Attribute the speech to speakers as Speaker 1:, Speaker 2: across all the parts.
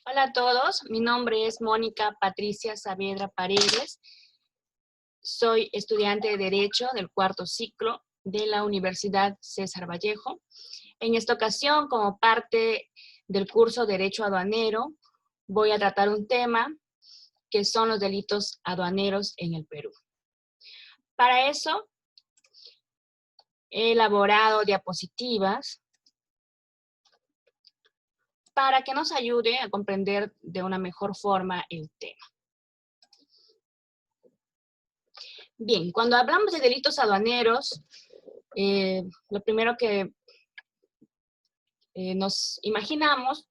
Speaker 1: Hola a todos, mi nombre es Mónica Patricia Saavedra Paredes. Soy estudiante de Derecho del cuarto ciclo de la Universidad César Vallejo. En esta ocasión, como parte del curso Derecho Aduanero, voy a tratar un tema que son los delitos aduaneros en el Perú. Para eso, he elaborado diapositivas para que nos ayude a comprender de una mejor forma el tema. Bien, cuando hablamos de delitos aduaneros, lo primero que nos imaginamos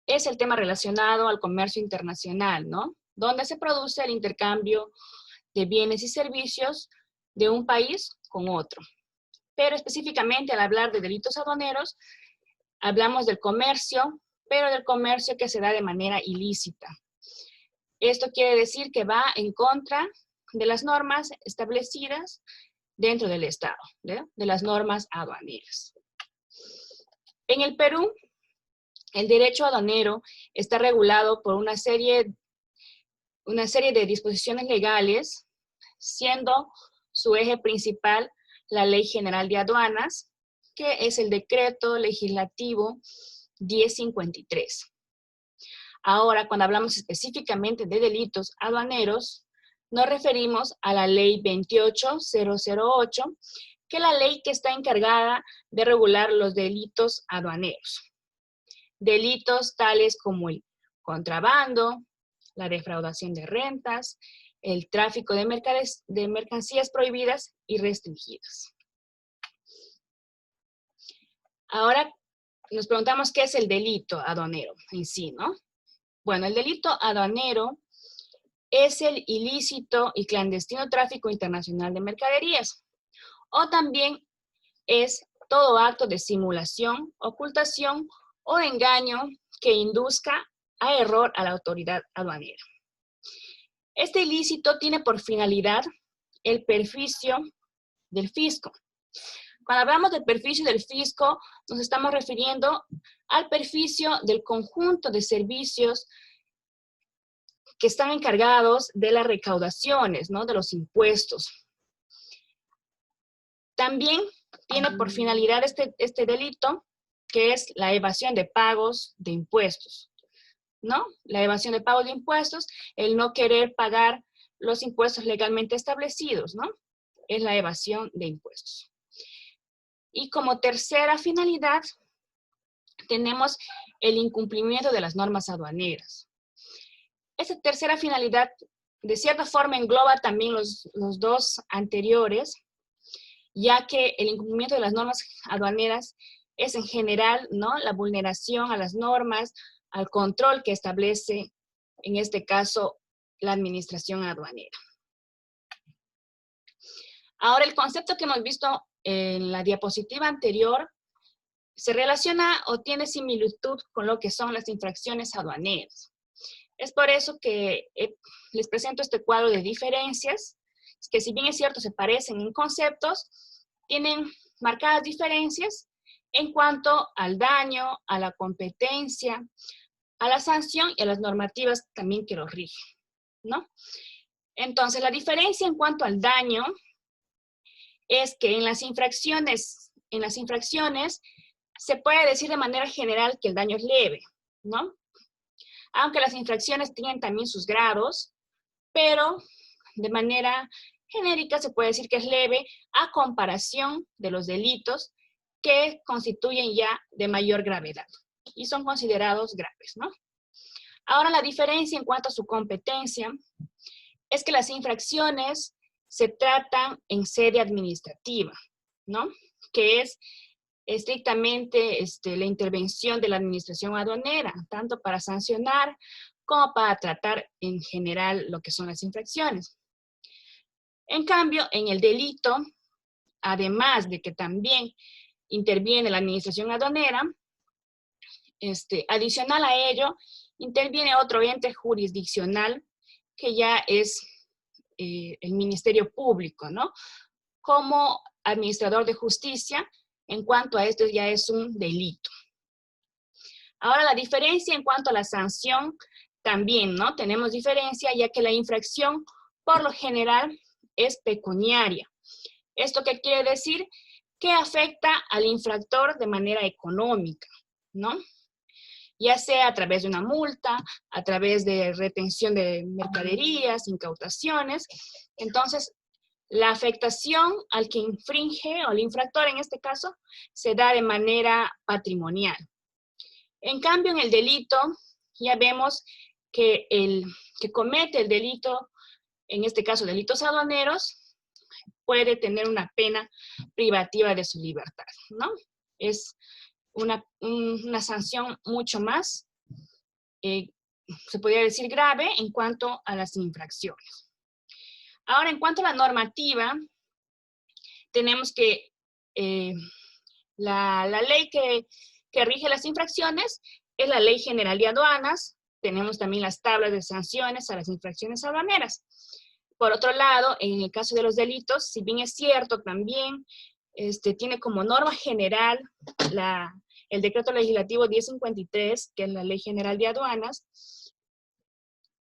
Speaker 1: es el tema relacionado al comercio internacional, ¿no? Donde se produce el intercambio de bienes y servicios de un país con otro. Pero específicamente al hablar de delitos aduaneros, hablamos del comercio, pero del comercio que se da de manera ilícita. Esto quiere decir que va en contra de las normas establecidas dentro del Estado, de las normas aduaneras. En el Perú, el derecho aduanero está regulado por una serie de disposiciones legales, siendo su eje principal la Ley General de Aduanas, que es el Decreto Legislativo 1053. Ahora, cuando hablamos específicamente de delitos aduaneros, nos referimos a la Ley 28008, que es la ley que está encargada de regular los delitos aduaneros. Delitos tales como el contrabando, la defraudación de rentas, el tráfico de mercancías prohibidas y restringidas. Ahora nos preguntamos qué es el delito aduanero en sí, ¿no? Bueno, el delito aduanero es el ilícito y clandestino tráfico internacional de mercaderías, o también es todo acto de simulación, ocultación o engaño que induzca a error a la autoridad aduanera. Este ilícito tiene por finalidad el perjuicio del fisco. Cuando hablamos del perjuicio del fisco, nos estamos refiriendo al perjuicio del conjunto de servicios que están encargados de las recaudaciones, ¿no? De los impuestos. También tiene por finalidad este delito, que es la evasión de pagos de impuestos, ¿no? La evasión de pagos de impuestos, el no querer pagar los impuestos legalmente establecidos, ¿no? Es la evasión de impuestos. Y como tercera finalidad, tenemos el incumplimiento de las normas aduaneras. Esta tercera finalidad, de cierta forma, engloba también los dos anteriores, ya que el incumplimiento de las normas aduaneras es en general, ¿no?, la vulneración a las normas, al control que establece, en este caso, la administración aduanera. Ahora, el concepto que hemos visto en la diapositiva anterior se relaciona o tiene similitud con lo que son las infracciones aduaneras. Es por eso que les presento este cuadro de diferencias, que si bien es cierto se parecen en conceptos, tienen marcadas diferencias en cuanto al daño, a la competencia, a la sanción y a las normativas también que los rigen, ¿no? Entonces, la diferencia en cuanto al daño es que en las infracciones se puede decir de manera general que el daño es leve, ¿no? Aunque las infracciones tienen también sus grados, pero de manera genérica se puede decir que es leve a comparación de los delitos que constituyen ya de mayor gravedad y son considerados graves, ¿no? Ahora, la diferencia en cuanto a su competencia es que las infracciones se tratan en sede administrativa, ¿no? Que es estrictamente la intervención de la administración aduanera, tanto para sancionar como para tratar en general lo que son las infracciones. En cambio, en el delito, además de que también interviene la administración aduanera, adicional a ello, interviene otro ente jurisdiccional que ya es el Ministerio Público, ¿no? Como administrador de justicia, en cuanto a esto ya es un delito. Ahora, la diferencia en cuanto a la sanción, también, ¿no? Tenemos diferencia, ya que la infracción, por lo general, es pecuniaria. ¿Esto qué quiere decir? Que afecta al infractor de manera económica, ¿no? Ya sea a través de una multa, a través de retención de mercaderías, incautaciones. Entonces, la afectación al que infringe, o al infractor en este caso, se da de manera patrimonial. En cambio, en el delito, ya vemos que el que comete el delito, en este caso delitos aduaneros, puede tener una pena privativa de su libertad, ¿no? Es una sanción mucho más, se podría decir grave, en cuanto a las infracciones. Ahora, en cuanto a la normativa, tenemos que la ley que rige las infracciones es la Ley General de Aduanas. Tenemos también las tablas de sanciones a las infracciones aduaneras. Por otro lado, en el caso de los delitos, si bien es cierto, también tiene como norma general el Decreto Legislativo 1053, que es la Ley General de Aduanas.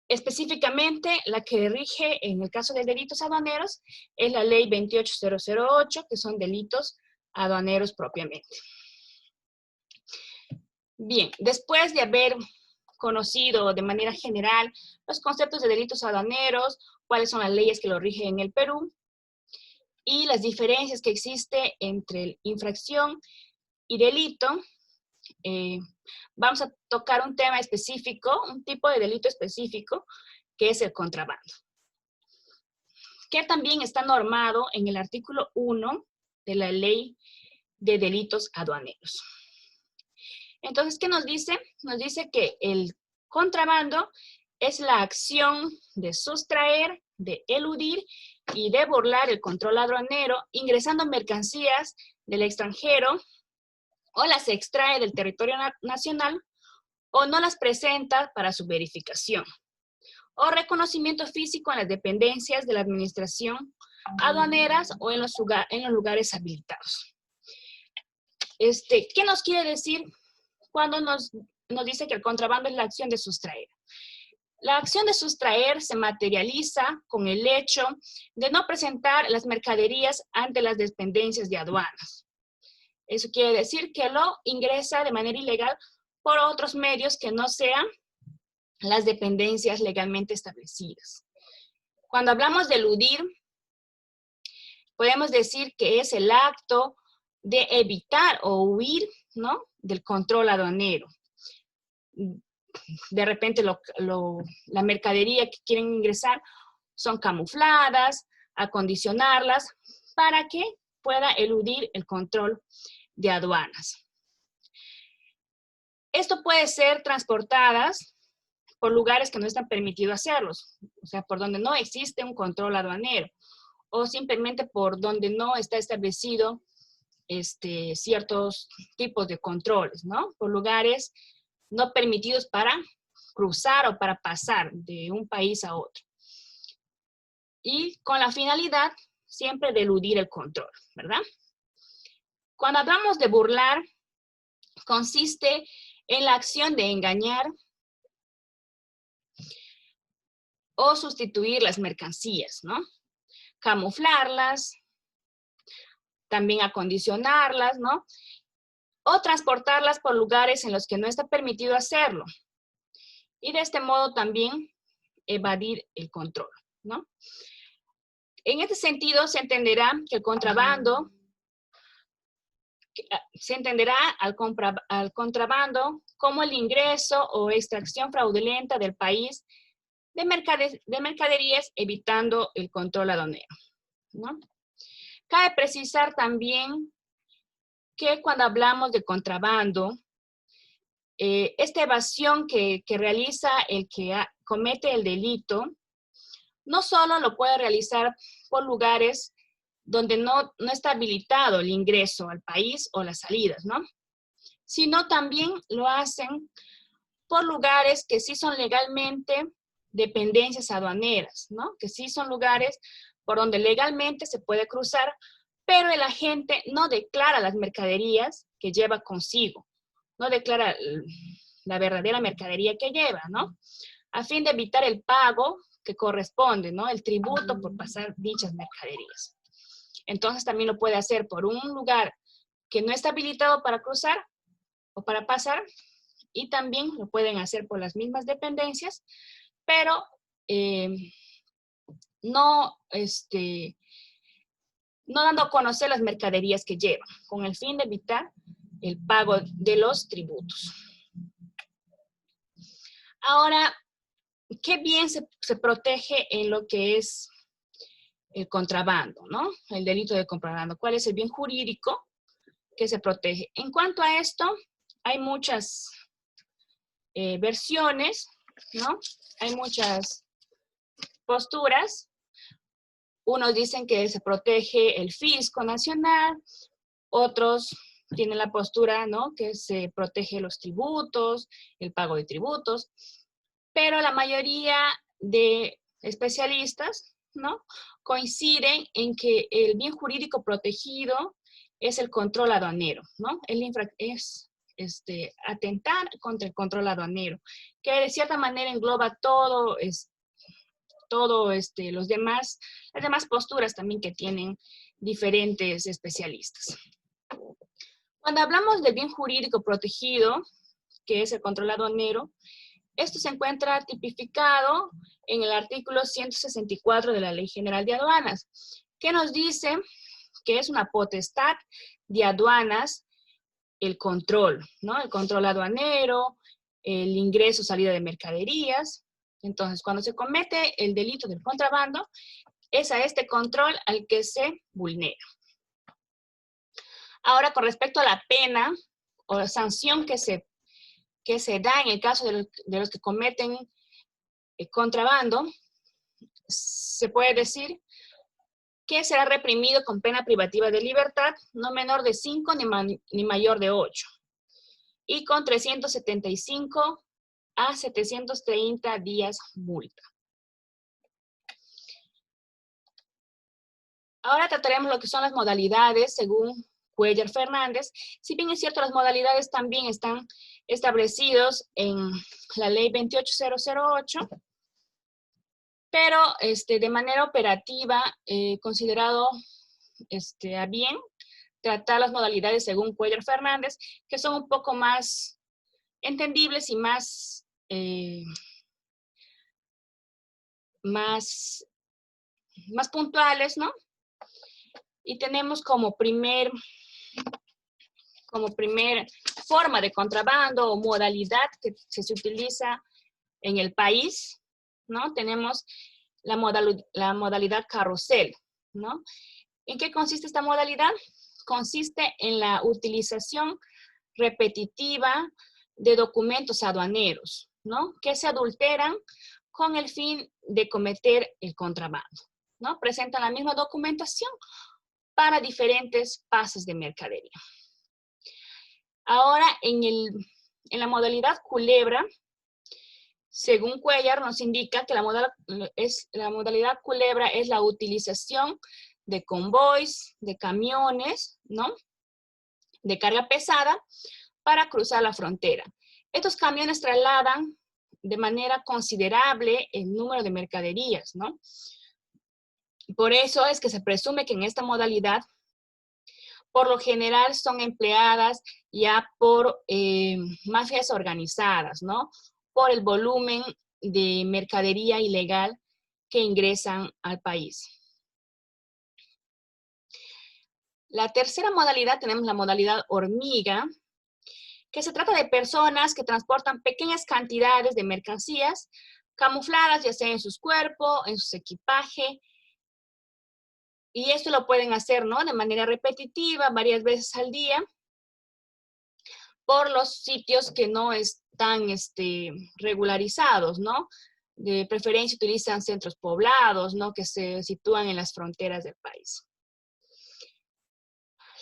Speaker 1: Específicamente, la que rige en el caso de delitos aduaneros es la Ley 28008, que son delitos aduaneros propiamente. Bien, después de haber conocido de manera general los conceptos de delitos aduaneros, cuáles son las leyes que lo rigen en el Perú, y las diferencias que existen entre infracción y delito, vamos a tocar un tema específico, un tipo de delito específico, que es el contrabando, que también está normado en el artículo 1 de la Ley de Delitos Aduaneros. Entonces, ¿qué nos dice? Nos dice que el contrabando es la acción de sustraer, de eludir y de burlar el control aduanero, ingresando mercancías del extranjero, o las extrae del territorio nacional, o no las presenta para su verificación, o reconocimiento físico en las dependencias de la administración aduaneras o en los lugares habilitados. ¿Qué nos quiere decir cuando nos dice que el contrabando es la acción de sustraer? La acción de sustraer se materializa con el hecho de no presentar las mercaderías ante las dependencias de aduanas. Eso quiere decir que lo ingresa de manera ilegal por otros medios que no sean las dependencias legalmente establecidas. Cuando hablamos de eludir, podemos decir que es el acto de evitar o huir, ¿no?, del control aduanero. De repente la mercadería que quieren ingresar son camufladas, acondicionarlas para que pueda eludir el control de aduanas. Esto puede ser transportadas por lugares que no están permitidos hacerlos, o sea, por donde no existe un control aduanero, o simplemente por donde no está establecido ciertos tipos de controles, ¿no? Por lugares no permitidos para cruzar o para pasar de un país a otro. Y con la finalidad siempre de eludir el control, ¿verdad? Cuando hablamos de burlar, consiste en la acción de engañar o sustituir las mercancías, ¿no? Camuflarlas, también acondicionarlas, ¿no? O transportarlas por lugares en los que no está permitido hacerlo. Y de este modo también evadir el control, ¿no? En este sentido, se entenderá que el contrabando, se entenderá al contrabando como el ingreso o extracción fraudulenta del país de mercaderías evitando el control aduanero, ¿no? Cabe precisar también que cuando hablamos de contrabando, esta evasión que realiza el que comete el delito, no solo lo puede realizar por lugares donde no está habilitado el ingreso al país o las salidas, ¿no? Sino también lo hacen por lugares que sí son legalmente dependencias aduaneras, ¿no? Que sí son lugares por donde legalmente se puede cruzar, pero el agente no declara las mercaderías que lleva consigo, no declara la verdadera mercadería que lleva, ¿no? A fin de evitar el pago que corresponde, ¿no? El tributo por pasar dichas mercaderías. Entonces también lo puede hacer por un lugar que no está habilitado para cruzar o para pasar, y también lo pueden hacer por las mismas dependencias, pero no, no dando a conocer las mercaderías que llevan, con el fin de evitar el pago de los tributos. Ahora, ¿qué bien se protege en lo que es el contrabando, ¿no? El delito de contrabando. ¿Cuál es el bien jurídico que se protege? En cuanto a esto, hay muchas versiones, ¿no? Hay muchas posturas. Unos dicen que se protege el fisco nacional, otros tienen la postura, ¿no? Que se protege los tributos, el pago de tributos, pero la mayoría de especialistas, ¿no? Coinciden en que el bien jurídico protegido es el control aduanero, ¿no? Es atentar contra el control aduanero, que de cierta manera engloba todo, las demás posturas también que tienen diferentes especialistas. Cuando hablamos del bien jurídico protegido, que es el control aduanero, esto se encuentra tipificado en el artículo 164 de la Ley General de Aduanas, que nos dice que es una potestad de aduanas el control, ¿no? El control aduanero, el ingreso o salida de mercaderías. Entonces, cuando se comete el delito del contrabando, es a este control al que se vulnera. Ahora, con respecto a la pena o la sanción que se da en el caso de los que cometen contrabando, se puede decir que será reprimido con pena privativa de libertad, no menor de 5 ni mayor de 8, y con 375 a 730 días multa. Ahora trataremos lo que son las modalidades según Cuéllar Fernández. Si bien es cierto, las modalidades también están establecidos en la ley 28008, pero de manera operativa, considerado a bien tratar las modalidades según Cuéllar Fernández, que son un poco más entendibles y más puntuales, ¿no? Y tenemos como primer forma de contrabando o modalidad que se utiliza en el país, ¿no? Tenemos la modalidad carrusel, ¿no? ¿En qué consiste esta modalidad? Consiste en la utilización repetitiva de documentos aduaneros, ¿no? Que se adulteran con el fin de cometer el contrabando, ¿no? Presentan la misma documentación para diferentes pases de mercadería. Ahora, en la modalidad culebra, según Cuéllar, nos indica que la modalidad culebra es la utilización de convoys, de camiones, ¿no? De carga pesada para cruzar la frontera. Estos camiones trasladan de manera considerable el número de mercaderías, ¿no? Por eso es que se presume que en esta modalidad, por lo general, son empleadas ya por mafias organizadas, ¿no? Por el volumen de mercadería ilegal que ingresan al país. La tercera modalidad, tenemos la modalidad hormiga, que se trata de personas que transportan pequeñas cantidades de mercancías camufladas, ya sea en sus cuerpos, en sus equipajes, y esto lo pueden hacer, ¿no? De manera repetitiva, varias veces al día, por los sitios que no están regularizados, ¿no? De preferencia utilizan centros poblados, ¿no? Que se sitúan en las fronteras del país.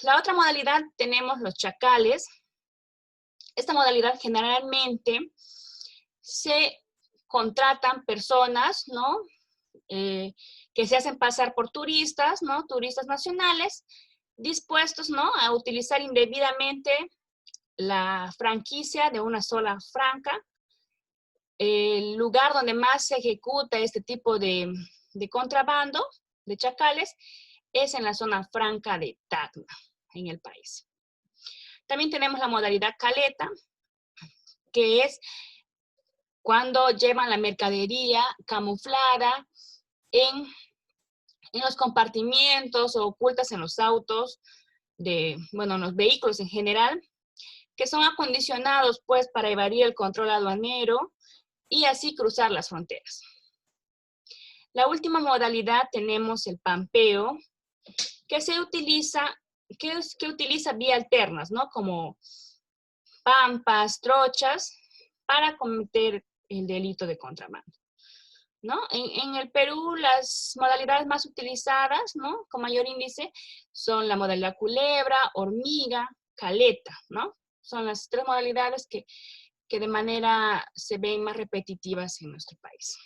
Speaker 1: La otra modalidad tenemos los chacales. Esta modalidad generalmente se contratan personas, ¿no? Que se hacen pasar por turistas, ¿no? Turistas nacionales, dispuestos, ¿no? A utilizar indebidamente la franquicia de una sola franca. El lugar donde más se ejecuta este tipo de contrabando de chacales es en la zona franca de Tacna, en el país. También tenemos la modalidad caleta, que es cuando llevan la mercadería camuflada en los compartimientos o ocultas en los autos, en los vehículos en general, que son acondicionados pues para evadir el control aduanero y así cruzar las fronteras. La última modalidad tenemos el pampeo, que utiliza vías alternas, ¿no? Como pampas, trochas, para cometer el delito de contrabando, ¿no? En el Perú, las modalidades más utilizadas, ¿no? Con mayor índice, son la modalidad culebra, hormiga, caleta, ¿no? Son las tres modalidades que de manera se ven más repetitivas en nuestro país.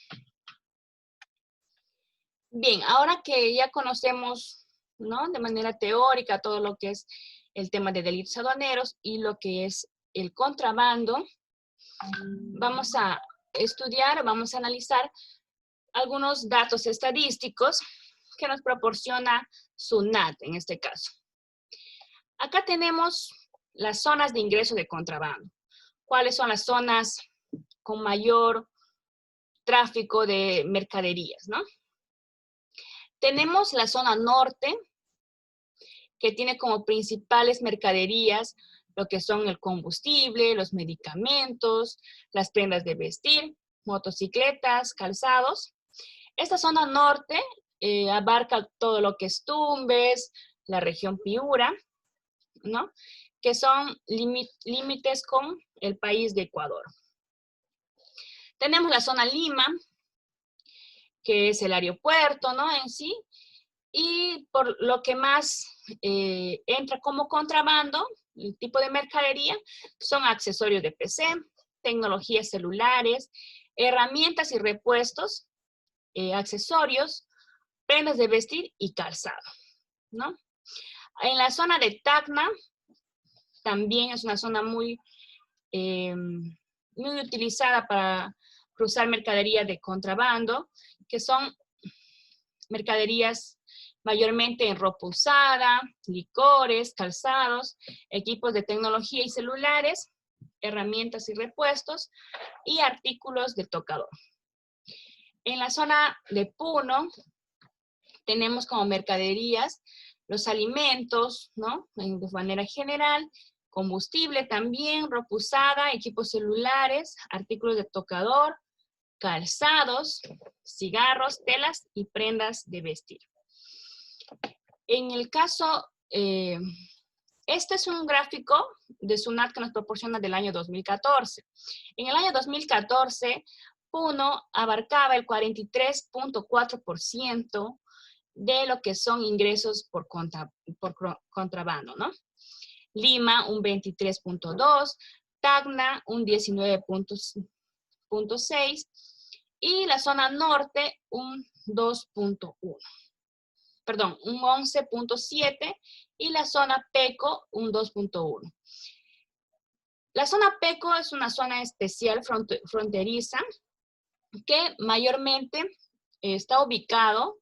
Speaker 1: Bien, ahora que ya conocemos, ¿no? De manera teórica todo lo que es el tema de delitos aduaneros y lo que es el contrabando, vamos a estudiar, vamos a analizar algunos datos estadísticos que nos proporciona SUNAT en este caso. Acá tenemos las zonas de ingreso de contrabando. ¿Cuáles son las zonas con mayor tráfico de mercaderías, ¿no? Tenemos la zona norte, que tiene como principales mercaderías lo que son el combustible, los medicamentos, las prendas de vestir, motocicletas, calzados. Esta zona norte abarca todo lo que es Tumbes, la región Piura, ¿no? Que son límites con el país de Ecuador. Tenemos la zona Lima, que es el aeropuerto, ¿no? En sí, y por lo que más entra como contrabando, el tipo de mercadería, son accesorios de PC, tecnologías celulares, herramientas y repuestos, accesorios, prendas de vestir y calzado, ¿no? En la zona de Tacna, también es una zona muy utilizada para cruzar mercadería de contrabando, que son mercaderías mayormente en ropa usada, licores, calzados, equipos de tecnología y celulares, herramientas y repuestos, y artículos de tocador. En la zona de Puno, tenemos como mercaderías los alimentos, ¿no? De manera general, combustible también, ropa usada, equipos celulares, artículos de tocador, calzados, cigarros, telas y prendas de vestir. En el caso, este es un gráfico de SUNAT que nos proporciona del año 2014. En el año 2014, Puno abarcaba el 43.4% de lo que son ingresos por contrabando, ¿no? Lima, un 23.2%, Tacna, un 19.6%, y la zona norte, un 2.1%. Perdón, un 11.7%, y la zona Peco, un 2.1%. La zona Peco es una zona especial fronteriza que mayormente está ubicado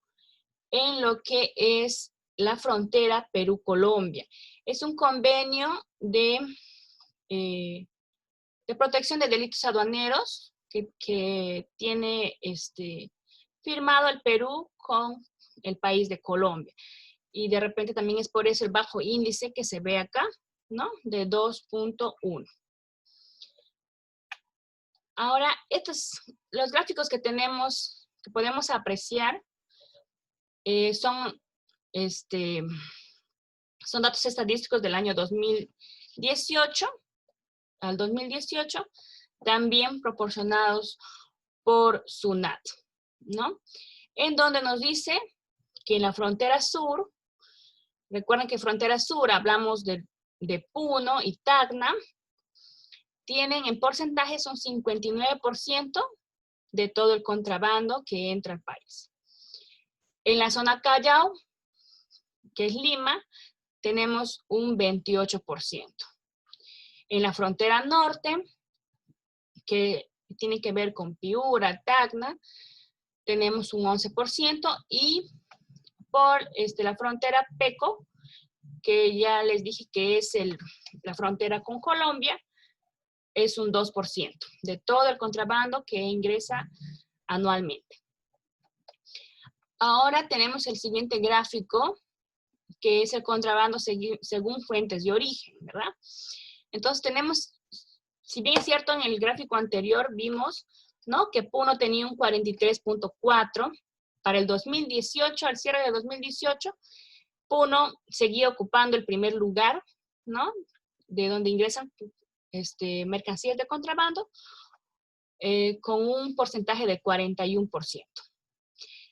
Speaker 1: en lo que es la frontera Perú-Colombia. Es un convenio de protección de delitos aduaneros que tiene firmado el Perú con el país de Colombia. Y de repente también es por eso el bajo índice que se ve acá, ¿no? De 2.1. Ahora, los gráficos que tenemos, que podemos apreciar, son datos estadísticos del año 2018 al 2018, también proporcionados por SUNAT, ¿no? En donde nos dice que en la frontera sur, recuerden que frontera sur hablamos de Puno y Tacna, tienen en porcentajes un 59% de todo el contrabando que entra al país. En la zona Callao, que es Lima, tenemos un 28%. En la frontera norte, que tiene que ver con Piura, Tacna, tenemos un 11%, y por la frontera Peco, que ya les dije que es la frontera con Colombia, es un 2% de todo el contrabando que ingresa anualmente. Ahora tenemos el siguiente gráfico, que es el contrabando según fuentes de origen, ¿verdad? Entonces tenemos, si bien es cierto, en el gráfico anterior vimos, ¿no?, que Puno tenía un 43.4, para el 2018, al cierre de 2018, Puno seguía ocupando el primer lugar, ¿no?, de donde ingresan mercancías de contrabando, con un porcentaje de 41%.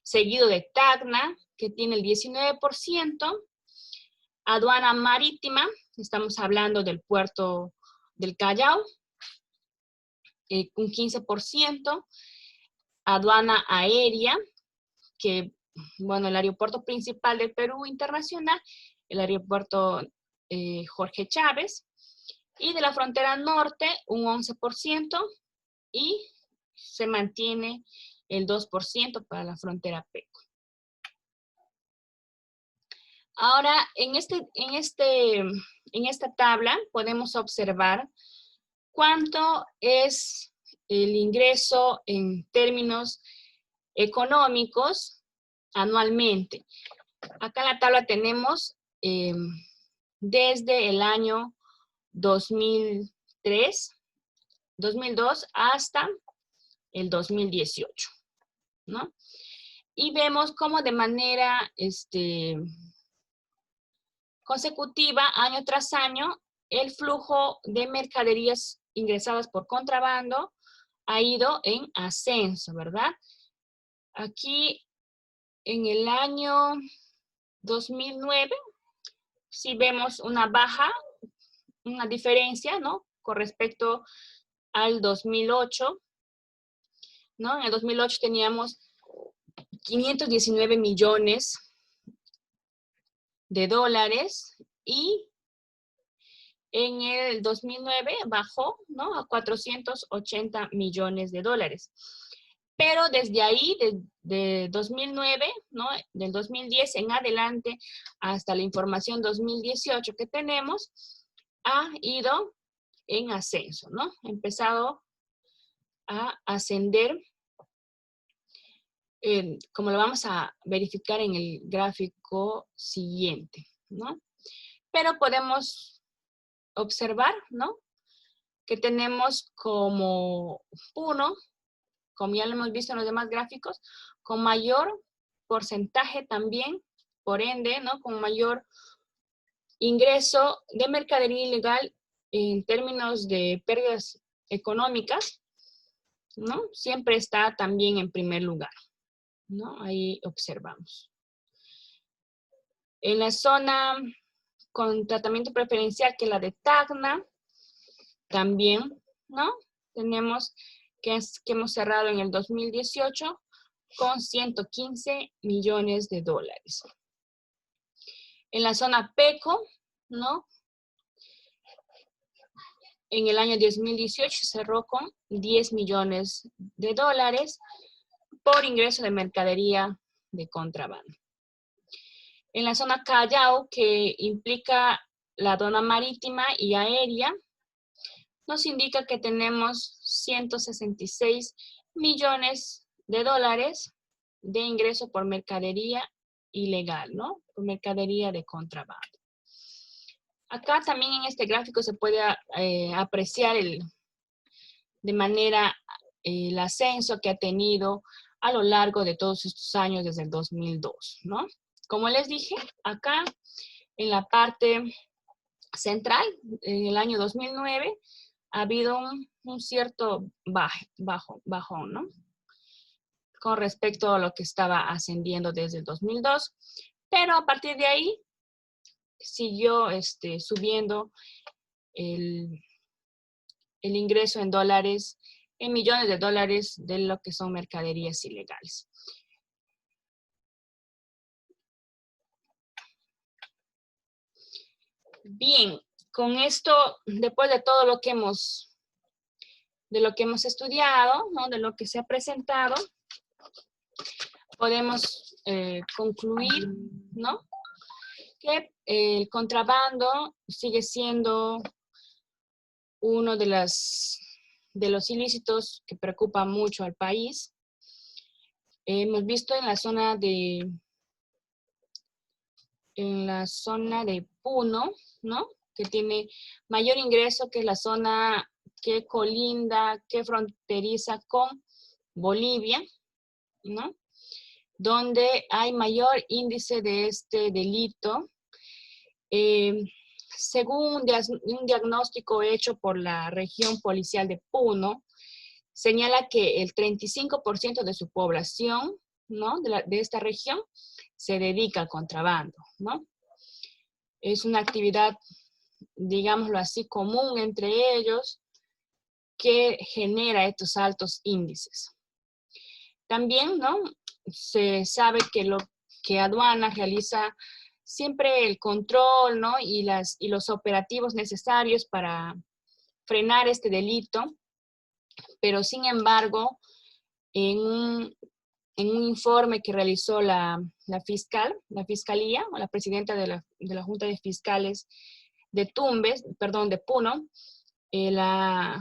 Speaker 1: Seguido de Tacna, que tiene el 19%, aduana marítima, estamos hablando del puerto del Callao, un 15%, aduana aérea, que, bueno, el aeropuerto principal del Perú Internacional, el aeropuerto Jorge Chávez, y de la frontera norte un 11%, y se mantiene el 2% para la frontera Peco. Ahora, en esta tabla podemos observar cuánto es el ingreso en términos económicos anualmente. Acá en la tabla tenemos desde el año 2002 hasta el 2018, ¿no? Y vemos cómo de manera consecutiva, año tras año, el flujo de mercaderías ingresadas por contrabando ha ido en ascenso, ¿verdad? Aquí, en el año 2009, sí vemos una baja, una diferencia, ¿no?, con respecto al 2008, ¿no? En el 2008 teníamos 519 millones de dólares, y en el 2009 bajó, ¿no?, a 480 millones de dólares. Pero desde ahí, de 2009, ¿no?, del 2010 en adelante, hasta la información 2018 que tenemos, ha ido en ascenso, ¿no? Ha empezado a ascender, como lo vamos a verificar en el gráfico siguiente, ¿no? Pero podemos observar, ¿no?, que tenemos como Puno, como ya lo hemos visto en los demás gráficos, con mayor porcentaje también, por ende, ¿no?, con mayor ingreso de mercadería ilegal en términos de pérdidas económicas, ¿no? Siempre está también en primer lugar, ¿no? Ahí observamos. En la zona con tratamiento preferencial, que es la de Tacna, también, ¿no?, tenemos que hemos cerrado en el 2018 con 115 millones de dólares. En la zona Peco, ¿no?, en el año 2018 cerró con 10 millones de dólares por ingreso de mercadería de contrabando. En la zona Callao, que implica la aduana marítima y aérea, nos indica que tenemos 166 millones de dólares de ingreso por mercadería ilegal, ¿no?, por mercadería de contrabando. Acá también en este gráfico se puede apreciar de manera el ascenso que ha tenido a lo largo de todos estos años desde el 2002, ¿no? Como les dije, acá en la parte central, en el año 2009, ha habido un cierto bajón, ¿no?, con respecto a lo que estaba ascendiendo desde el 2002, pero a partir de ahí siguió subiendo el ingreso en dólares, en millones de dólares, de lo que son mercaderías ilegales. Bien, con esto, después de todo lo que hemos estudiado, ¿no? De lo que se ha presentado, podemos concluir, ¿no? Que el contrabando sigue siendo uno de los ilícitos que preocupa mucho al país. Hemos visto en la zona de Puno, ¿no? Que tiene mayor ingreso, que es la zona que colinda, que fronteriza con Bolivia, ¿no? Donde hay mayor índice de este delito. Según un diagnóstico hecho por la región policial de Puno, señala que el 35% de su población, ¿no? de esta región se dedica al contrabando, ¿no? Es una actividad, digámoslo así, común entre ellos, que genera estos altos índices. También, ¿no? Se sabe que aduanas realiza siempre el control, ¿no? y los operativos necesarios para frenar este delito, pero sin embargo, en un informe que realizó la fiscalía, o la presidenta de la Junta de Fiscales de Puno, la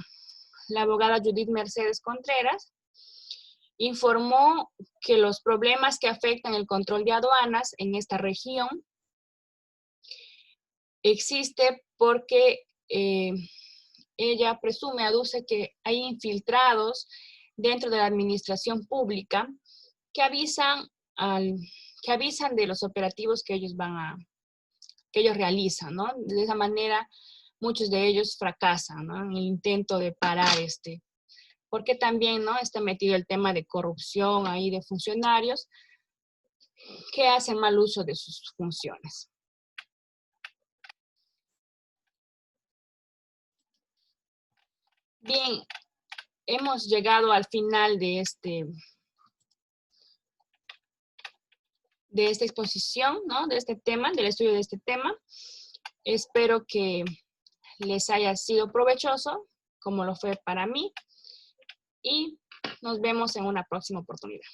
Speaker 1: abogada Judith Mercedes Contreras, informó que los problemas que afectan el control de aduanas en esta región existe porque ella aduce que hay infiltrados dentro de la administración pública que avisan de los operativos que ellos realizan, ¿no? De esa manera, muchos de ellos fracasan, ¿no? En el intento de parar porque también, ¿no? Está metido el tema de corrupción ahí de funcionarios que hacen mal uso de sus funciones. Bien, hemos llegado al final de esta exposición, ¿no? De este tema, del estudio de este tema. Espero que les haya sido provechoso, como lo fue para mí, y nos vemos en una próxima oportunidad.